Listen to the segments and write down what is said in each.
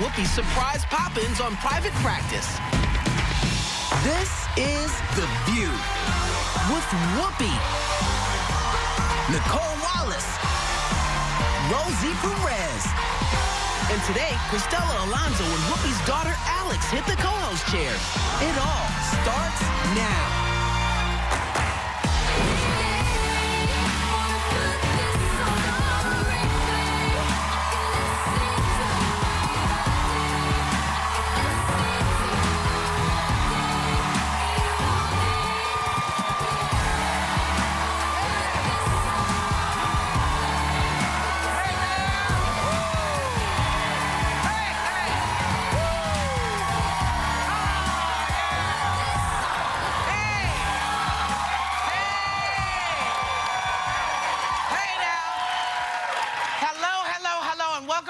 Whoopi's surprise pop-ins on private practice. This is The View with Whoopi, Nicole Wallace, Rosie Perez. And today, Cristela Alonzo and Whoopi's daughter Alex hit the co-host chairs. It all starts now.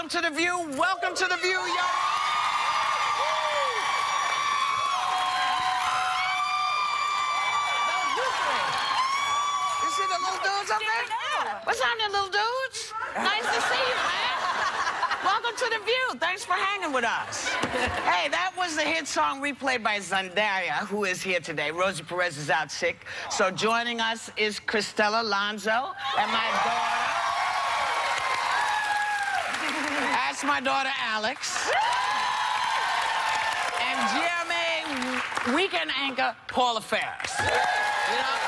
To The View. Welcome to The View, y'all. You see the little dudes up there? What's on there, little dudes? Nice to see you, man. Welcome to The View. Thanks for hanging with us. Hey, that was the hit song replayed by Zendaya, who is here today. Rosie Perez is out sick. So joining us is Cristela Alonzo and my daughter. That's my daughter, Alex. And GMA weekend anchor, Paula Ferris. You know?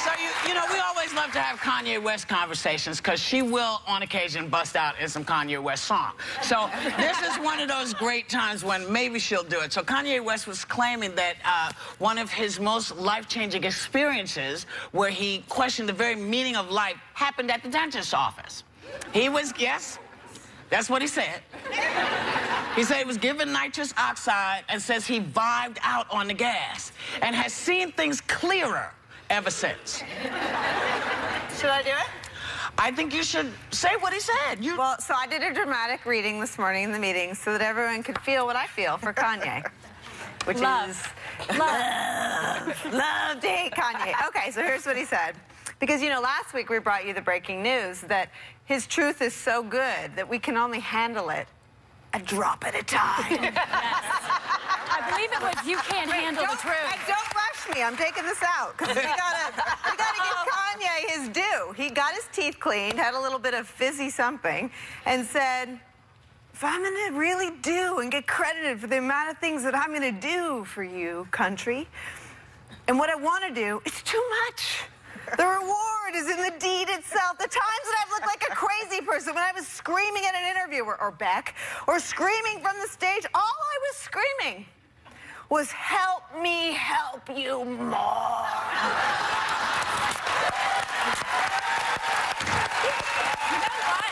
So, you know, we always love to have Kanye West conversations because she will, on occasion, bust out in some Kanye West song. So this is one of those great times when maybe she'll do it. So Kanye West was claiming that one of his most life-changing experiences where he questioned the very meaning of life happened at the dentist's office. He was, yes? That's what he said. He said he was given nitrous oxide and says he vibed out on the gas and has seen things clearer ever since. Should I do it? I think you should say what he said. Well, so I did a dramatic reading this morning in the meeting so that everyone could feel what I feel for Kanye. Which is love to hate Kanye. Okay, so here's what he said. Because, you know, last week we brought you the breaking news that his truth is so good that we can only handle it a drop at a time. Yes. I believe it was you can't handle the truth. Don't rush me. I'm taking this out because we gotta give Kanye his due. He got his teeth cleaned, had a little bit of fizzy something, and said, if I'm gonna really do and get credited for the amount of things that I'm gonna do for you, country, and what I want to do, it's too much. The reward is in the deed itself. The times that I've looked like a crazy person when I was screaming at an interview or Beck, or screaming from the stage, all I was screaming was, help me help you more. You know what?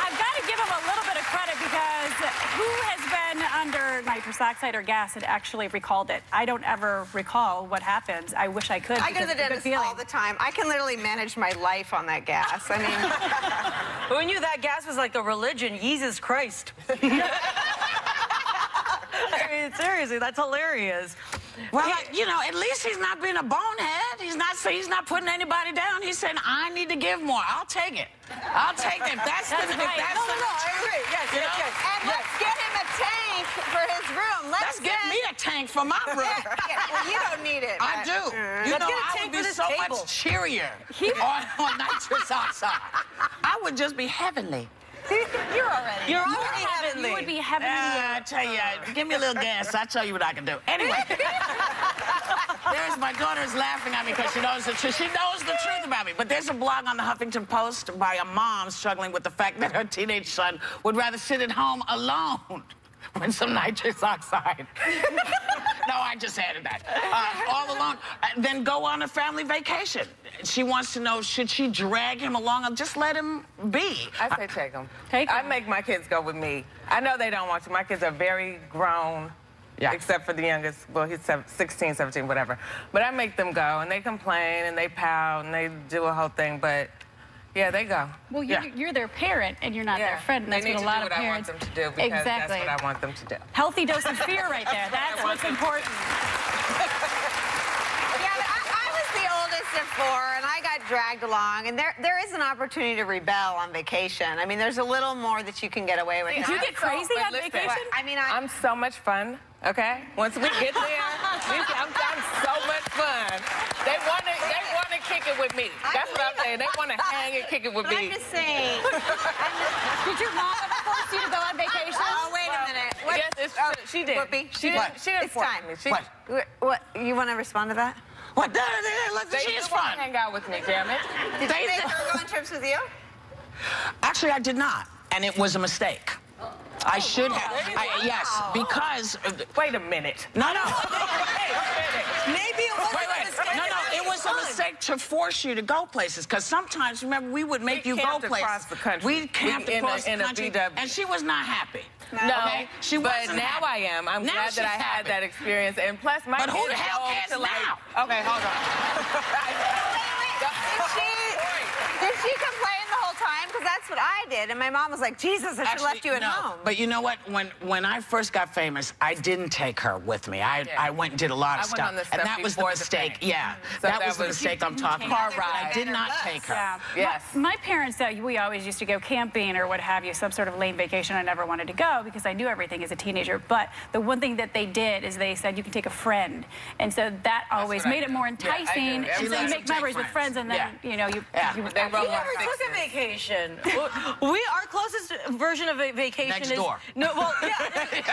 I've got to give him a little bit of credit because who has been under nitrous oxide or gas and actually recalled it? I don't ever recall what happens. I wish I could. I go to the dentist all the time. I can literally manage my life on that gas. I mean... Who knew that gas was like a religion? Jesus Christ. I mean, seriously, that's hilarious. Well, you know, at least he's not being a bonehead. He's not putting anybody down. He's saying, I need to give more. I'll take it. I'll take it. That's right. I agree. Yes. And let's get him a tank for his room. Let's get me a tank for my room. Well, you don't need it. I do. You know, I would be so much cheerier on nitrous oxide. I would just be heavenly. You're already heavenly. You would be heavenly. I tell you, give me a little gas. I'll tell you what I can do. Anyway, there's my daughter's laughing at me because she knows the truth. She knows the truth about me. But there's a blog on the Huffington Post by a mom struggling with the fact that her teenage son would rather sit at home alone with some nitrous oxide. No, I just added that. All alone. Then go on a family vacation. She wants to know, should she drag him along or just let him be? I say take him. Take him. I make my kids go with me. I know they don't want to. My kids are very grown. Yeah. Except for the youngest. Well, he's 16, 17, whatever. But I make them go, and they complain, and they pout, and they do a whole thing, but... Yeah, they go. Well, you're their parent, and you're not their friend. And that's they need what a lot to do of what parents. I want them to do because exactly. that's what I want them to do. Healthy dose of fear, right there. That's what's important. Yeah, but I was the oldest of 4, and I got dragged along. And there is an opportunity to rebel on vacation. I mean, there's a little more that you can get away with. Do you get crazy on vacation? I mean, I'm so much fun. Okay, once we get there, I'm so much fun. They want to kick it with me. That's what I'm saying. They want to hang and kick it with me. I'm just saying. Did your mom ever force you to go on vacation? Oh, wait a minute. What? Yes, it's true. She did. Whoopi, She didn't it's force time. me. What? You want to respond to that? What? She is fun. Hang out with me, damn it. Did you make her go on trips with you? Actually, I did not, and it was a mistake. I should have. Yes, because. Wait a minute. No. Maybe it wasn't a mistake. No, it was a mistake to force you to go places. Because sometimes, remember, we would make you go places. Across the country. We camped across the country, and she was not happy. No, okay? She but wasn't now happy. I am. I'm Now glad that I she's had happy. that experience. And plus, my But who kids the hell go cares to like. now? Okay, hold on. Did she complain the whole time? Because that's what I did. And my mom was like, Jesus, I should have left you at home. But you know what? When I first got famous, I didn't take her with me. I went and did a lot of I went stuff. on the And stuff that was the before the mistake. fame. Yeah. So that that was the was- mistake I'm talking Car about. ride. I did not take her. Yeah. Yes. My parents, we always used to go camping or what have you, some sort of lame vacation. I never wanted to go because I knew everything as a teenager. But the one thing that they did is they said you can take a friend. And so that always what I made it did. more Yeah, I enticing. do. and so you Everybody make should memories take with friends and then, Yeah. you know, you They We wrote never one. took a vacation. Our closest version of a vacation Next is door.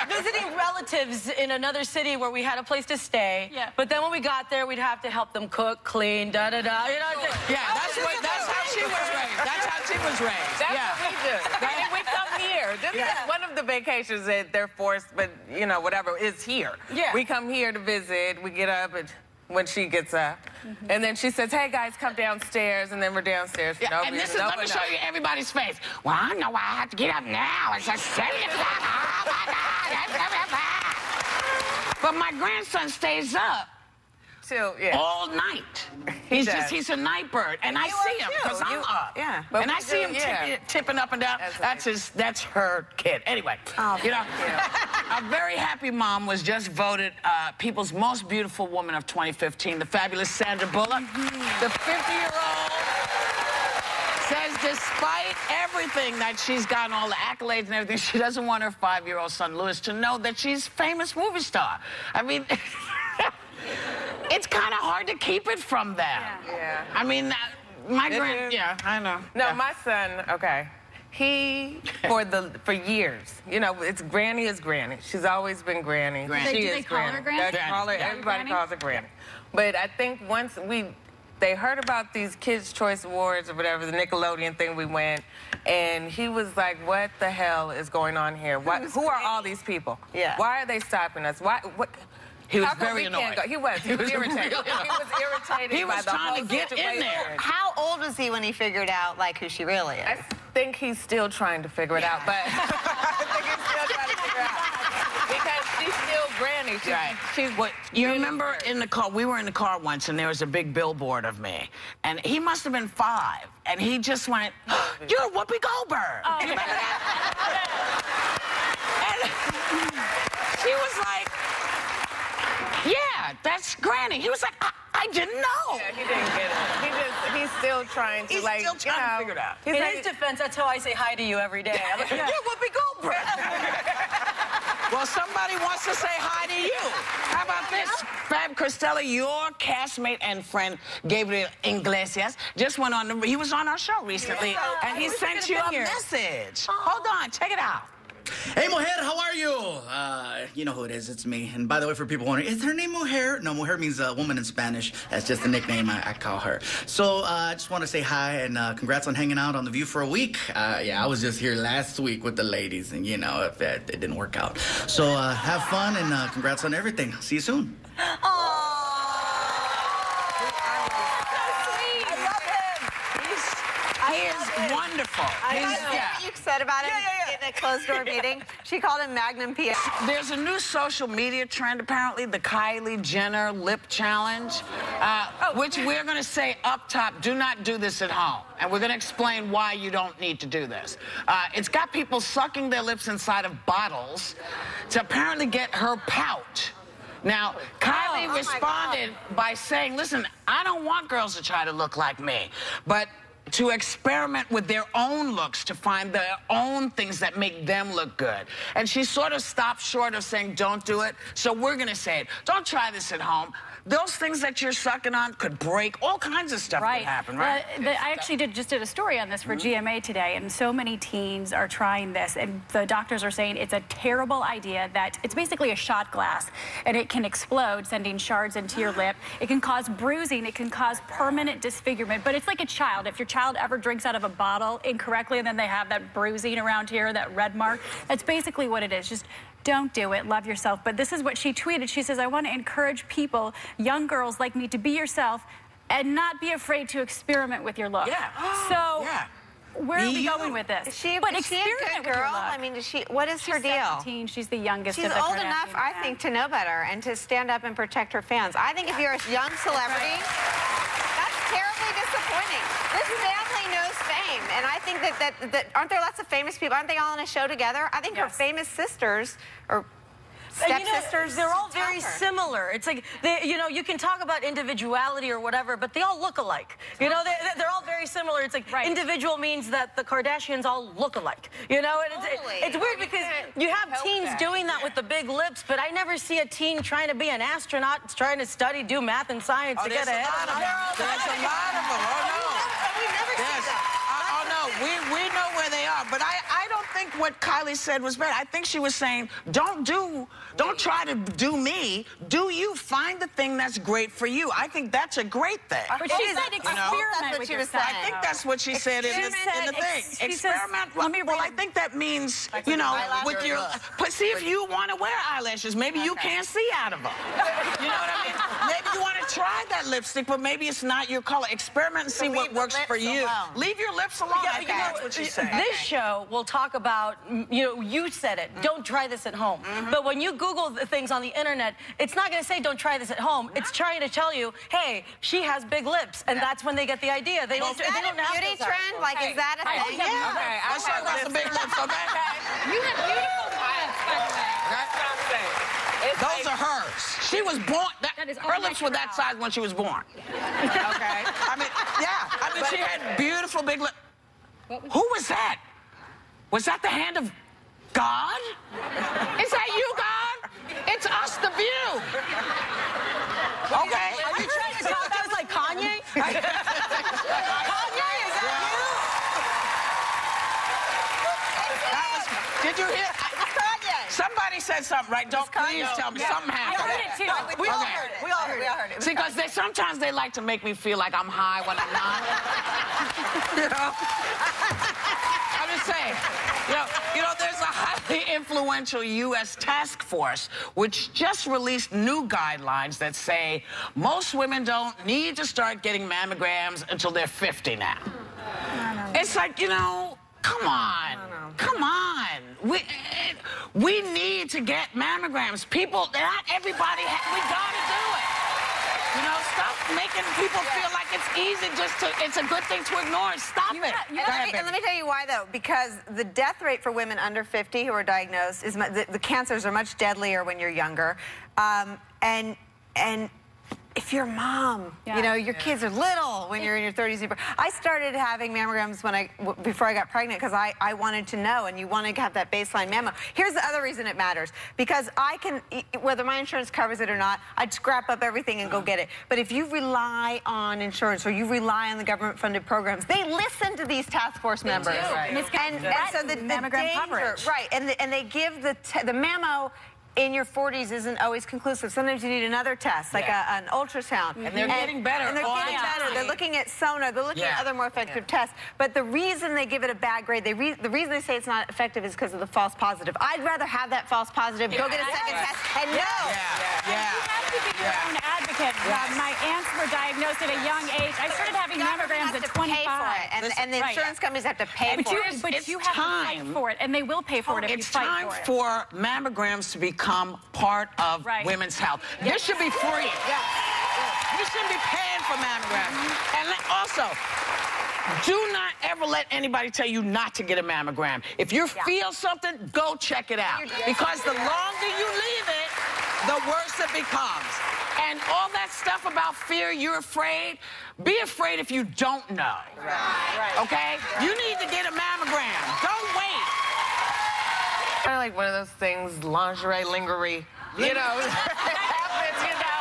visiting relatives in another city where we had a place to stay. Yeah. But then when we got there, we'd have to help them cook, clean, da da da. You know, Yeah, that's how she was raised. That's how she was raised. That's yeah. what we do. And we come here. This is one of the vacations that they're forced, but you know, whatever, is here. Yeah. We come here to visit. We get up when she gets up. And then she says, hey guys, come downstairs. And then we're downstairs. Yeah, and this is, let me show you everybody's face. Well, I know why I have to get up now. It's just 7 o'clock. Oh, my God. That's 7 o'clock. But my grandson stays up all night. He's a night bird. And I see him because I'm up. Yeah. And I see him tipping up and down. That's her kid. Anyway, you know, a very happy mom was just voted People's Most Beautiful Woman of 2015, the fabulous Sandra Bullock. The 50-year-old says despite everything that she's gotten, all the accolades and everything, she doesn't want her 5-year-old son, Louis, to know that she's a famous movie star. I mean, it's kind of hard to keep it from them. Yeah. I mean, yeah, I know. No, Yeah. my son, okay. He, for years, you know, it's Granny is Granny. She's always been Granny. Granny. She Do is they call her Granny? They call her, Yeah. everybody Granny? calls her Granny. But I think once they heard about these Kids' Choice Awards or whatever, the Nickelodeon thing, we went, and he was like, what the hell is going on here? Who are all these people? Yeah. Why are they stopping us? What? He was How come very we can't annoyed. go? He was irritated. really He was irritated He by was the trying whole to get in situation. there. How old was he when he figured out, like, who she really is? I think he's still trying to figure it out, but I think he's still trying to figure it out because she's still Granny. You remember in the car, we were in the car once and there was a big billboard of me. And he must have been 5. And he just went, you're Whoopi Goldberg. Oh, Do you remember that? And she was like, yeah, that's Granny. He was like, I didn't know. Yeah, he didn't get it. He's still trying to, He's like, still trying to you know, figure it out. he's in like, his defense, that's how I say hi to you every day. I'm like, You're Whoopi Goldberg. Well, somebody wants to say hi to you. How about this? Fab Cristela, your castmate and friend, Gabriel Iglesias, just went on, he was on our show recently, and he sent you a message. Hold on, check it out. Hey, Moher, how are you? You know who it is. It's me. And by the way, for people wondering, is her name Moher? No, Moher means woman in Spanish. That's just the nickname I call her. So I just want to say hi and congrats on hanging out on The View for a week. Yeah, I was just here last week with the ladies, and, you know, it didn't work out. So have fun and congrats on everything. See you soon. He is wonderful. I know what you said about him in a closed-door meeting. She called him Magnum PI. There's a new social media trend, apparently, the Kylie Jenner lip challenge, which we're going to say up top, do not do this at home. And we're going to explain why you don't need to do this. It's got people sucking their lips inside of bottles to apparently get her pout. Now, Kylie responded by saying, listen, I don't want girls to try to look like me, but to experiment with their own looks, to find their own things that make them look good. And she sort of stopped short of saying, don't do it. So we're going to say it. Don't try this at home. Those things that you're sucking on could break. All kinds of stuff could happen, right? I actually just did a story on this for GMA today, and so many teens are trying this, and the doctors are saying it's a terrible idea, that it's basically a shot glass, and it can explode, sending shards into your lip. It can cause bruising. It can cause permanent disfigurement. But it's like a child. If your child ever drinks out of a bottle incorrectly, and then they have that bruising around here, that red mark, that's basically what it is. Just don't do it. Love yourself. But this is what she tweeted. She says, I want to encourage people, young girls like me, to be yourself and not be afraid to experiment with your look. Yeah. So where are we going with this? Is she a good girl? I mean, what is her deal? 17. She's the youngest She's of the old enough, I think, to know better and to stand up and protect her fans. I think if you're a young celebrity, that's terribly disappointing. This family knows fame, and I think that aren't there lots of famous people? Aren't they all in a show together? I think her famous sisters or stepsisters, they're all very similar. It's like, you can talk about individuality or whatever, but they all look alike. You know, they're all very similar. It's like individual means that the Kardashians all look alike. You know, and it's weird because you have teens doing that with the big lips, but I never see a teen trying to be an astronaut, trying to study, do math and science to get ahead. There's a lot of them. Oh, no. We never see that. Oh, no. We know where they are. But I don't think what Kylie said was bad. I think she was saying, don't try to do me. Do you. Find the thing that's great for you. I think that's a great thing. But she said experiment with yourself. I think that's what she said in the thing. Experiment. Well, I think that means, you know, with your... But see if you want to wear eyelashes. Maybe you can't see out of them. You know what I mean? Maybe you want to try that lipstick, but maybe it's not your color. Experiment and see what works for you. Leave your lips alone. I think that's what she's saying. This show will talk about, you said it, don't try this at home. But when you Google things on the internet, it's not going to say don't try this at home. It's trying to tell you, hey, she has big lips, and that's when they get the idea. They don't. Is that a beauty trend? Like, is that a thing? Yeah. Okay. Let's talk about the big lips, okay? You have beautiful lips, by the way. Those are hers. She was born. Her lips were that size when she was born. Okay. I mean, she had beautiful big lips. Who was that? Was that the hand of God? Is that you, God? It's us, the view. Okay. Are you trying to talk to us like Kanye? Kanye, is that you. Did you hear? Somebody said something, right? Don't please tell me something happened. I heard it too. We all heard it. We all heard it. See, because sometimes they like to make me feel like I'm high when I'm not. You know? I'm just saying. You know, there's a highly influential U.S. task force which just released new guidelines that say most women don't need to start getting mammograms until they're 50 now. It's like, you know, come on. Come on. We need to get mammograms. People, not everybody, we gotta do it. You know, stop making people feel like it's easy it's a good thing to ignore. Stop it. Let me tell you why, though. Because the death rate for women under 50 who are diagnosed is, the cancers are much deadlier when you're younger. And if you're a mom, you know, your kids are little when you're in your 30s. I started having mammograms before I got pregnant because I wanted to know, and you want to have that baseline mammo. Here's the other reason it matters. Because I can, whether my insurance covers it or not, I'd scrap up everything and go get it. But if you rely on insurance or you rely on the government-funded programs, they listen to these task force members. Right. And so the mammogram coverage. Right, and they give the mammo in your 40s isn't always conclusive. Sometimes you need another test, like an ultrasound. And they're getting better. And they're getting better. They're looking at sonar. They're looking at other more effective tests. But the reason they give it a bad grade, the reason they say it's not effective is because of the false positive. I'd rather have that false positive, go get a second test, and know. You have to be your own advocate. My aunts were diagnosed at a young age. I started having mammograms at 25. And the insurance companies have to pay for it. But you have to fight for it, and they will pay for it if you fight for it. It's time for mammograms to become part of women's health. This should be free. You shouldn't be paying for mammograms. And also, do not ever let anybody tell you not to get a mammogram. If you feel something, go check it out. Because the longer you leave it, the worse it becomes. And all that stuff about fear, you're afraid. Be afraid if you don't know. Right. Okay? You need to get a mammogram. Don't wait. Kind of like one of those things, lingerie, lingerie. You know, it happens, you know.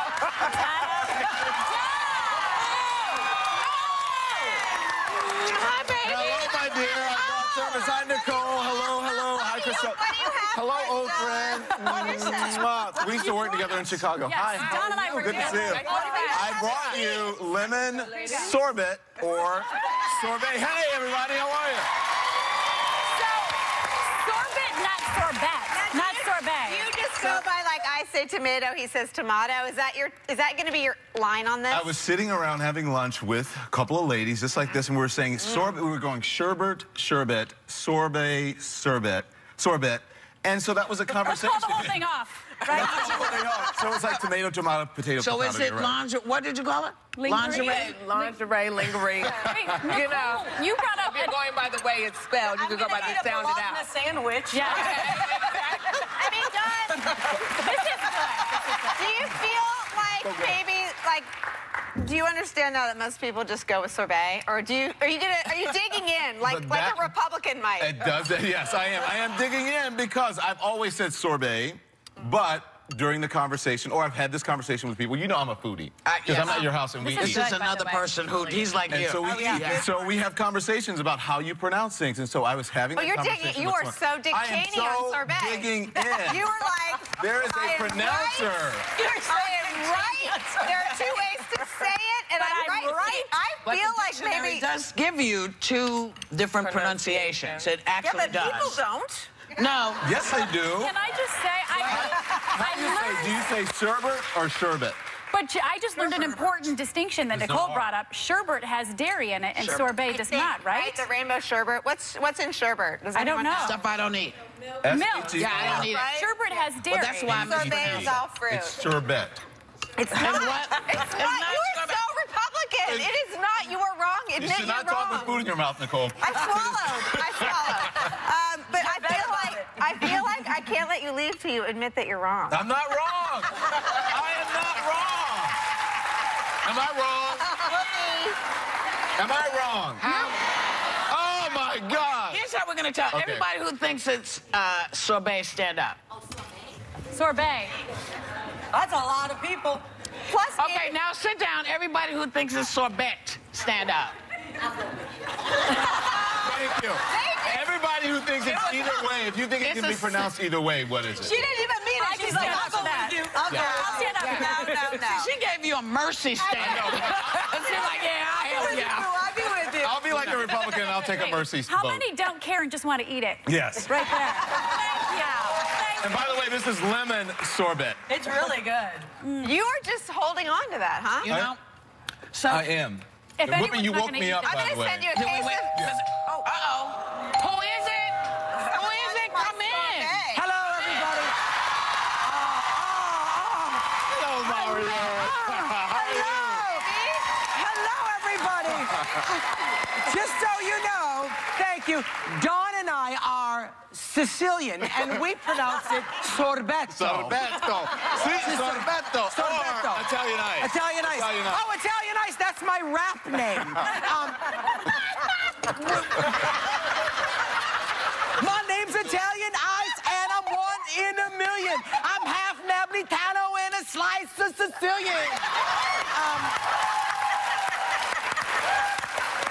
Hi, baby. Hello, my dear. I brought service. Hi, Nicole. Hello, hello. Hi, Crystal. What do you have? Hello, old friend. What is this? We used to work together in Chicago. Yes, Hi. Don and I were Good to see you. together. I brought you lemon sorbet or sorbet. Hey, everybody. How are you? So, sorbet, not sorbet. Not sorbet. You just go by like I say tomato, he says tomato. Is that going to be your line on this? I was sitting around having lunch with a couple of ladies just like this, and we were saying sorbet. We were going sherbet, sorbet, sorbet. And so that was a Let's conversation. call the whole thing off, right? So it's like tomato, tomato, potato, So potato. is it you're right. lingerie? What did you call it? Lingerie? Lingerie, lingerie. Wait, Nicole, You know, you brought up... if you're going by the way it's spelled, you can go by the sound it out. sandwich. Yeah. I mean, Don, This is good. do you feel like maybe like? Do you understand now that most people just go with sorbet, or are you digging in like a Republican might? It does. Yes, I am. I am digging in because I've always said sorbet, but during the conversation, or I've had this conversation with people. You know I'm a foodie because I'm at your house and we This eat. is another person who, he's like And you. so we eat. So we have conversations about how you pronounce things. And so I was having. Oh, you're digging. You are so Dick I am Cheney on sorbet. digging in. You were like, There is I a am pronouncer. Right. I am right. There are two ways to say it, and I'm right. I But feel the like dictionary maybe. does give you two different pronunciations. It Yeah, actually but does. people don't. No. Yes, they do. Can I just say, Do you say sherbet or sherbet? But I just learned an important distinction that Nicole brought up. Sherbet has dairy in it, and sorbet does not, right? The rainbow sherbet. What's in sherbet? Does I don't anyone know. Stuff I don't eat. Milk. Yeah, I don't eat it. Right? Sherbet has dairy. Well, that's why I'm Sorbet is all fruit. It's sherbet. It's And not. what? It's not. You are so Republican. It is not. You are wrong. You Admit should not you're talk wrong. with food in your mouth, Nicole. I swallowed. But I feel like I can't let you leave till you admit that you're wrong. I'm not wrong. I am not wrong. Am I wrong? Am I wrong? Oh my God. Here's how we're going to tell. Okay. Everybody who thinks it's sorbet, stand up. Sorbet. That's a lot of people. Plus, Okay, now sit down. Everybody who thinks it's sorbet, stand up. Thank you. Everybody who thinks it's either way, if you think it It's can be a- pronounced either way, what is it? She didn't even mean it. I She's can like, stand I'll up go for that. with you. Okay. I'll stand up for that. No. She gave you a mercy stand up. She's like, yeah, hell yeah. I'll be with you. I'll be like a Republican and I'll take a mercy How vote. many don't care and just want to eat it? Yes. Right there. Thank you. And by the way, this is lemon sorbet. It's really good. You are just holding on to that, huh? You know? So, I am. If Whoopi, anyone's you not woke gonna me eat up, it- I'm by going the to way. send you a Did we case wait? of... Uh-oh. Who is it? Who is it? Come in. Okay. Hello, everybody. Hello, Mario. Hello, everybody. Just so you know, thank you. Dawn and I are Sicilian, and we pronounce it sorbetto. Sorbetto. See, sorbetto. Sorbetto. Or Italian ice. Italian ice. Italian ice. Oh, Italian ice. That's my rap name. My name's Italian Ice, and I'm one in a million. I'm half Napolitano and a slice of Sicilian.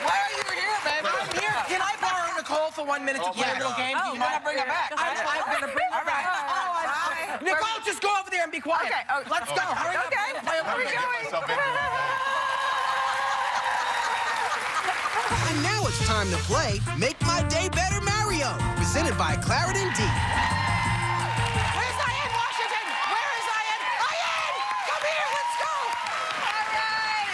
Why are you here, baby? I'm here. Can I borrow Nicole for 1 minute to play a little game? Do you mind? bring her back. I'm going to bring her back. Nicole, just go over there and be quiet. Okay. Let's go. Hurry up. Okay. Play a Where are we little game. going? And now it's time to play Make My Day Better Mario, presented by Clarendon D. Where's Ian Washington? Where is Ian? Ian! Come here, let's go! All right.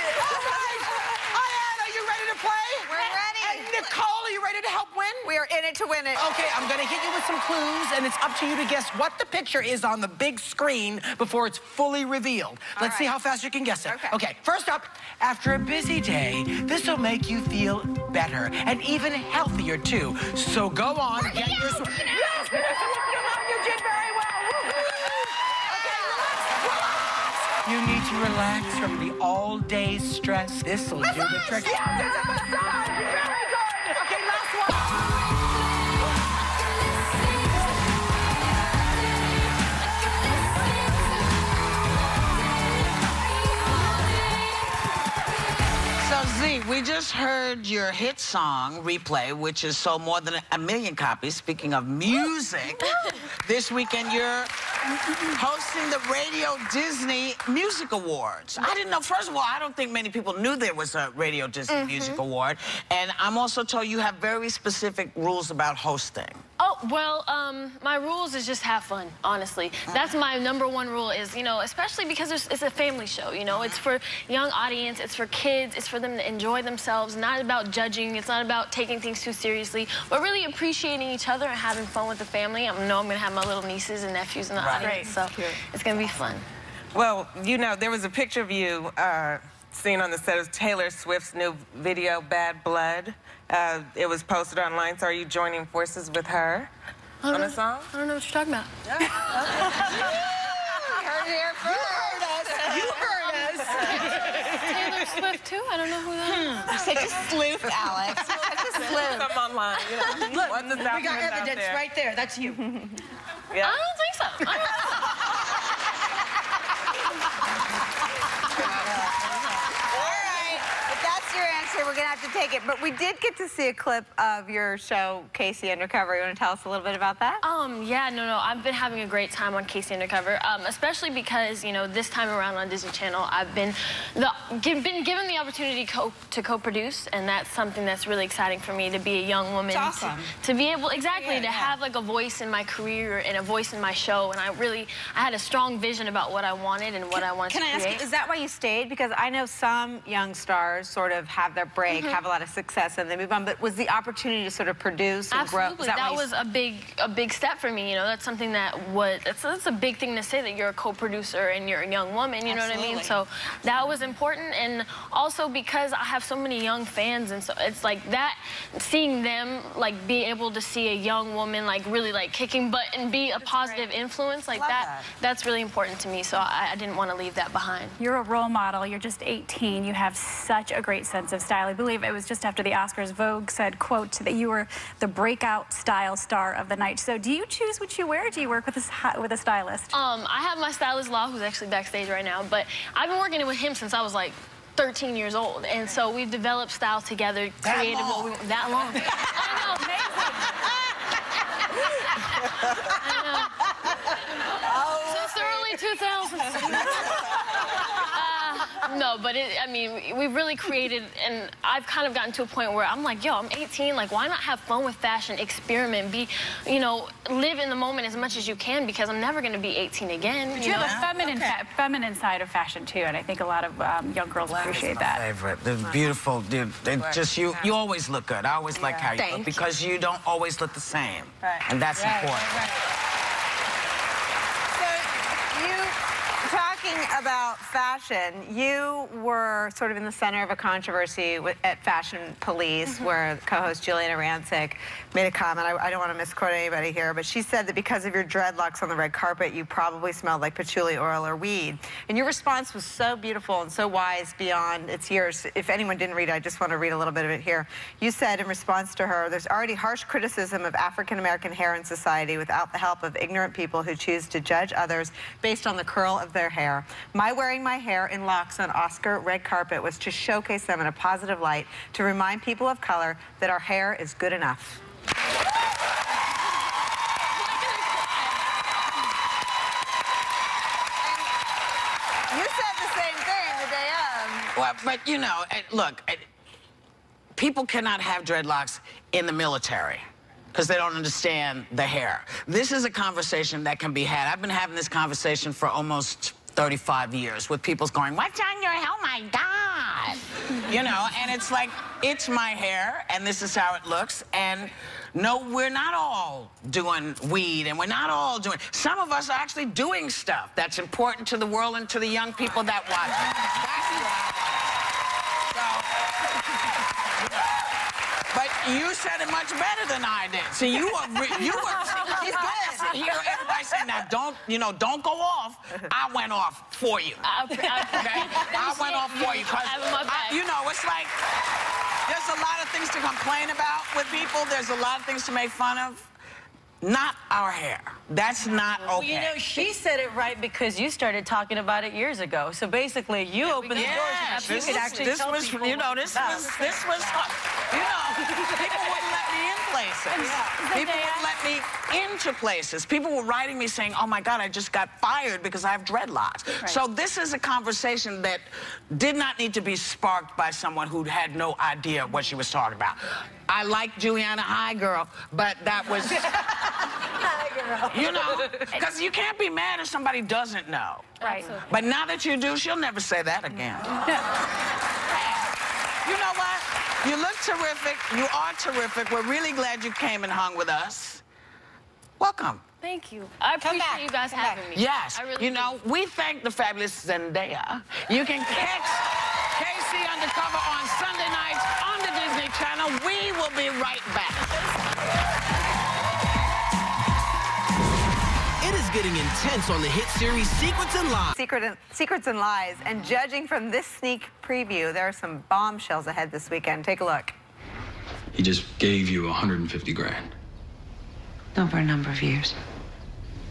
Ian, are you ready to play? We're ready. And Nicole, are you ready to help win? We are in it to win it. Okay, I'm gonna hit you with some clues, and it's up to you to guess what the picture is on the big screen before it's fully revealed. Let's see right. how fast you can guess it. Okay. First up, after a busy day, this will make you feel better and even healthier too. So go on, get your... Yes, you did very well. Woo-hoo. Okay, relax you need to relax from the all-day stress, this'll do the trick. Yes, it's a massage! Very good! Okay, last one. So, Z, we just heard your hit song, Replay, which has sold more than 1 million copies. Speaking of music, this weekend you're hosting the Radio Disney Music Awards. I didn't know, first of all, I don't think many people knew there was a Radio Disney Music Award. And I'm also told you have very specific rules about hosting. Oh, well, my rules is just have fun, honestly. That's my #1 rule is, you know, especially because it's a family show, you know. It's for young audience, it's for kids, it's for them to enjoy themselves, not about judging, it's not about taking things too seriously, but really appreciating each other and having fun with the family. I know I'm going to have my little nieces and nephews in the audience, so it's going to be fun. Well, you know, there was a picture of you seen on the set of Taylor Swift's new video, Bad Blood. It was posted online, so are you joining forces with her on a song? I don't know what you're talking about. You heard it here first. You heard us. Taylor Swift, too? I don't know who that is. Such a sleuth, Alex. Such a sleuth. Come online. You know, Look, we got evidence right there. That's you. Yeah. I don't think so. We're gonna have to take it, but we did get to see a clip of your show, Casey Undercover. You want to tell us a little bit about that? Yeah, no, I've been having a great time on Casey Undercover, especially because, you know, this time around on Disney Channel, I've been given the opportunity to co-produce, and that's something that's really exciting for me, to be a young woman. It's awesome. To be able, to have like a voice in my career and a voice in my show, and I had a strong vision about what I wanted and what I wanted to create. Can I ask you, is that why you stayed? Because I know some young stars sort of have their break, have a lot of success, and they move on. But was the opportunity to sort of produce and grow? Absolutely, that was a big step for me. You know, that's something that's a big thing to say, that you're a co-producer and you're a young woman. You know what I mean? So that was important, and also because I have so many young fans, and so it's like that, seeing them like be able to see a young woman like really like kicking butt and be a positive influence like that. That's really important to me. So I didn't want to leave that behind. You're a role model. You're just 18. You have such a great sense of style. I believe it was just after the Oscars, Vogue said, quote, that you were the breakout style star of the night. So do you choose what you wear, or do you work with a stylist? I have my stylist, Law, who's actually backstage right now, but I've been working with him since I was like 13 years old, and so we've developed style together, created what we... That long? I know. Since the early 2000s. No, but I mean, we've really created, and I've kind of gotten to a point where I'm like, yo, I'm 18, like, why not have fun with fashion, experiment, you know, live in the moment as much as you can, because I'm never going to be 18 again. But you have a feminine side of fashion, too, and I think a lot of young girls appreciate that. My favorite. They're beautiful. They're just, you always look good. I always like how you look, because you don't always look the same. And that's important. Talking about fashion, you were sort of in the center of a controversy at Fashion Police, where co-host Juliana Rancic made a comment. I don't want to misquote anybody here, but she said that because of your dreadlocks on the red carpet, you probably smelled like patchouli oil or weed. And your response was so beautiful and so wise beyond its years. If anyone didn't read it, I just want to read a little bit of it here. You said in response to her, there's already harsh criticism of African-American hair in society without the help of ignorant people who choose to judge others based on the curl of their hair. My wearing my hair in locks on Oscar red carpet was to showcase them in a positive light, to remind people of color that our hair is good enough. You said the same thing the day of. Well, but you know, look, people cannot have dreadlocks in the military, because they don't understand the hair. This is a conversation that can be had. I've been having this conversation for almost 35 years with people going, what's on your hair? Oh, my God. You know, and it's like, it's my hair, and this is how it looks. And no, we're not all doing weed, and we're not all doing... Some of us are actually doing stuff that's important to the world and to the young people that watch it. That's right. So, but You said it much better than I did. See, you were here. Everybody saying now, don't go off. I went off for you. Okay? I went off for you. It's like there's a lot of things to complain about with people. There's a lot of things to make fun of. Not our hair. That's not okay. Well, she said it right because you started talking about it years ago. So basically, you opened the doors. You could actually tell people people wouldn't let me in places. People wouldn't let me into places. People were writing me saying, oh my God, I just got fired because I have dreadlocks. Right. So this is a conversation that did not need to be sparked by someone who had no idea what she was talking about. I like Juliana, hi girl, but that was... Because you can't be mad if somebody doesn't know. Right. But now that you do, she'll never say that again. You know what? You look terrific. You are terrific. We're really glad you came and hung with us. Welcome. Thank you. I appreciate you guys having me. Yes. Really we thank the fabulous Zendaya. You can catch KC Undercover on Sunday nights on the Disney Channel. We will be right back. It is getting intense on the hit series Secrets and Lies. Secrets and Lies. And judging from this sneak preview, there are some bombshells ahead this weekend. Take a look. He just gave you 150 grand. Over a number of years.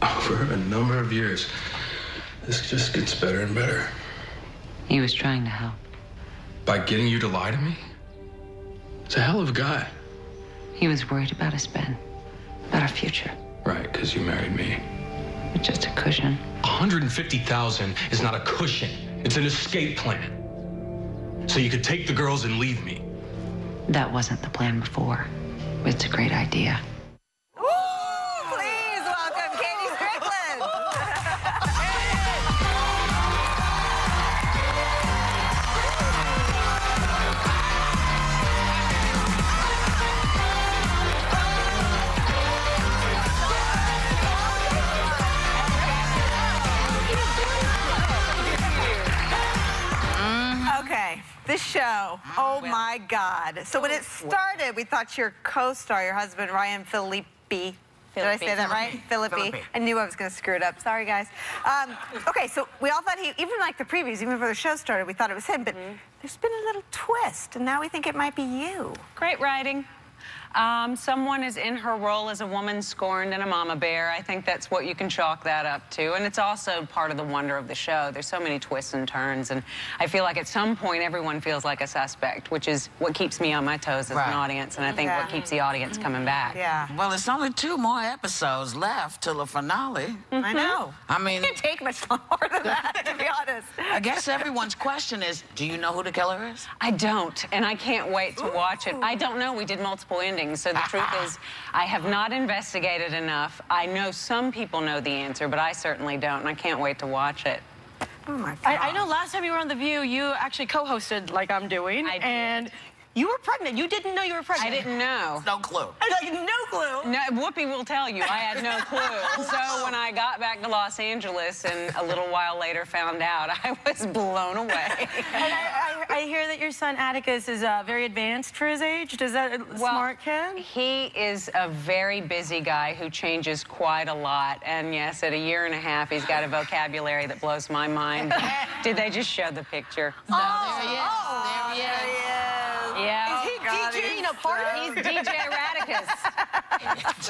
Over a number of years. This just gets better and better. He was trying to help. By getting you to lie to me? He's a hell of a guy. He was worried about us, Ben. About our future. Right, because you married me. It's just a cushion. 150,000 is not a cushion. It's an escape plan. So you could take the girls and leave me. That wasn't the plan before. It's a great idea. Please welcome Katie Strickland. Okay, this show, oh my God. So when it started, we thought your co-star, your husband, Ryan Phillippe, did I say that right? Phillippe. I knew I was going to screw it up. Sorry, guys. Okay, so we all thought even like the previews, even before the show started, we thought it was him, but there's been a little twist, and now we think it might be you. Great writing. Someone is in her role as a woman scorned and a mama bear. I think that's what you can chalk that up to. And it's also part of the wonder of the show. There's so many twists and turns. And I feel like at some point everyone feels like a suspect, which is what keeps me on my toes as an audience. And I think what keeps the audience coming back. Yeah. Well, it's only 2 more episodes left till the finale. I know. I mean... It can't take much more than that, to be honest. I guess everyone's question is, do you know who the killer is? I don't. And I can't wait to watch it. I don't know. We did multiple endings. So the truth is, I have not investigated enough. I know some people know the answer, but I certainly don't, and I can't wait to watch it. Oh, my God. I know last time you were on The View, you actually co-hosted like I'm doing. And you were pregnant. You didn't know you were pregnant. I didn't know. No clue. No clue. No, Whoopi will tell you. I had no clue. So when I got back to Los Angeles and a little while later found out, I was blown away. And I hear that your son Atticus is very advanced for his age. Does that smart kid? He is a very busy guy who changes quite a lot. And yes, at 1.5 years, he's got a vocabulary that blows my mind. Did they just show the picture? There he is. There he is. Yeah. Is he DJing a party? He's DJ Radicus. Yeah, he's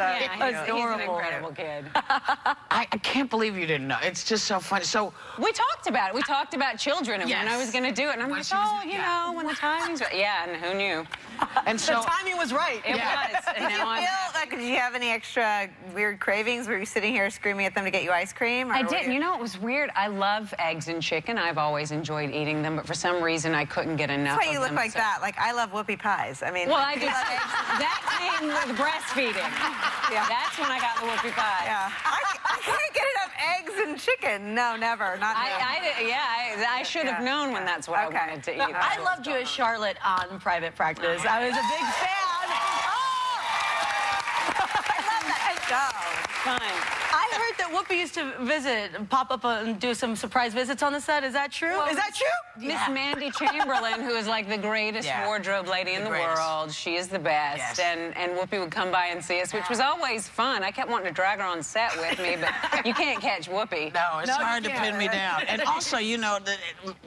an incredible kid. I can't believe you didn't know. It's just so funny. So we talked about it. We talked about children and when I was going to do it. And I'm like, oh, you know, when the timing's right. Yeah, and who knew? And so the timing was right. It was. And now I'm happy. Did you have any extra weird cravings? Were you sitting here screaming at them to get you ice cream? I didn't. You know, it was weird. I love eggs and chicken. I've always enjoyed eating them, but for some reason I couldn't get enough That's why you of look them, like that. Like, I love whoopie pies. I mean... Well, I do. That came with breastfeeding. Yeah. That's when I got the whoopie pie. Yeah. I can't get enough eggs and chicken. No, never. Not I should have known when that's what I wanted to eat. I loved you as Charlotte on Private Practice. I was a big fan. I love that show. Fine. I heard that that Whoopi used to pop up and do some surprise visits on the set. Is that true? Is that true? Miss Mandy Chamberlain, who is like the greatest wardrobe lady in the world. She is the best. And Whoopi would come by and see us, which was always fun. I kept wanting to drag her on set with me, but you can't catch Whoopi. No, it's hard to pin me down. And also, you know,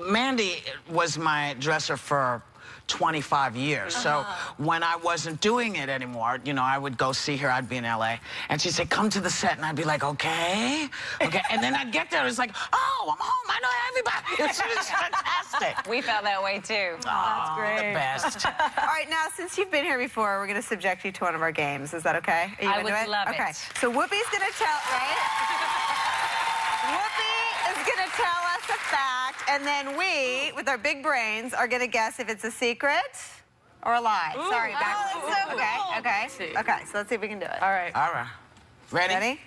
Mandy was my dresser for 25 years. So when I wasn't doing it anymore, you know, I would go see her. I'd be in LA, and she'd say, "Come to the set," and I'd be like, "Okay, okay." And then I'd get there, it's like, "Oh, I'm home. I know everybody." It's fantastic. We felt that way too. Oh, that's great. The best. All right, now since you've been here before, we're going to subject you to one of our games. Is that okay? Are you I would into love it. Okay. So Whoopi's going to tell, Whoopi is going to tell us a fact, and then we, with our big brains, are going to guess if it's a secret or a lie. Ooh. Sorry, backwards. Oh, Okay, cool. okay. Let's see. Okay, so let's see if we can do it. All right. All right. Ready? Ready?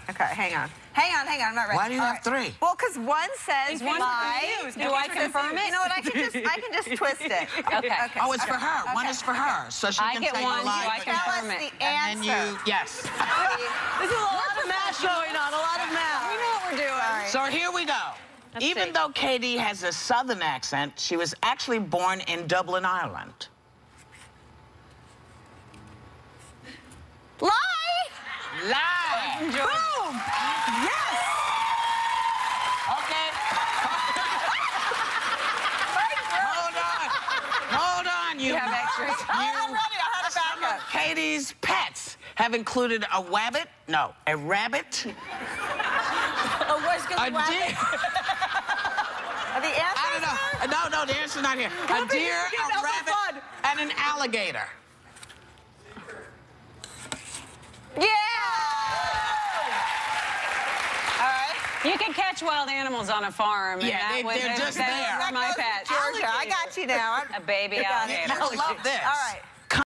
Okay, hang on. Hang on, I'm not ready. Why do you All have three? Well, because one says One lie. confused. Do I confirm it? You know what? I can just twist it. Okay. Oh, it's for her. Okay. One is for her, so she I can get say one, the lie. so I but- can Tell us confirm it. the answer. And then you, yes. There's a lot of math going on, a lot of math. We know what we're doing. All right. So here we go. Even though Katie has a southern accent, she was actually born in Dublin, Ireland. Lie! Lie! Boom! Yes! Okay. Hold on. You have extras. I'm ready. I had a Some backup. of Katie's pets have included a wabbit, no, a rabbit, Oh, where's a deer. Are the answers I don't know. No, the answer's not here. A deer, a rabbit, and an alligator. Yeah! All right. You can catch wild animals on a farm. Yeah, they're just there. My pet. Georgia, I got you now. A baby You got it. alligator. You'll love this. All right.